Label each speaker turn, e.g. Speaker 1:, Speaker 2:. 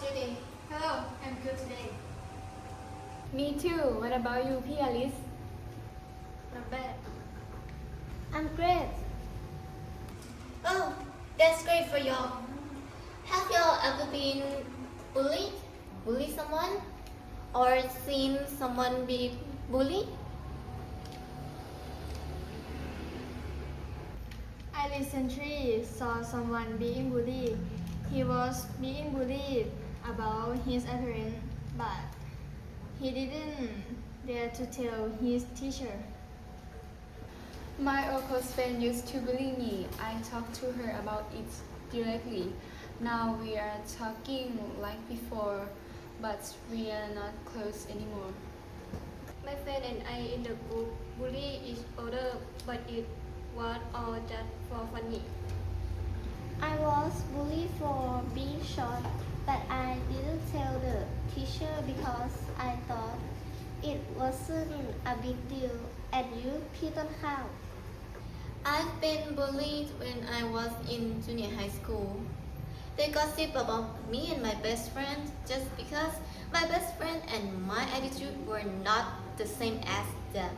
Speaker 1: sweetie? Hello, I'm good today.
Speaker 2: Me too. What about you, P. Alice?
Speaker 1: Not bad.
Speaker 3: I'm great.
Speaker 4: Oh, that's great for y'all. Have y'all ever been bullied? Bullied someone? Or seen someone be bullied?
Speaker 1: I recently saw someone being bullied. He was being bullied about his appearance, but he didn't dare to tell his teacher.
Speaker 2: My old close friend used to bully me. I talked to her about it directly. Now we are talking like before, but we are not close anymore.
Speaker 1: My friend and I in the group bully each other, but it was all just for funny.
Speaker 3: I was bullied for being short, but I didn't tell the teacher because I thought it wasn't a big deal. And you, พี่ต้นข้าว
Speaker 4: I've been bullied when I was in junior high school. They gossip about me and my best friend just because my best friend and my attitude were not the same as them.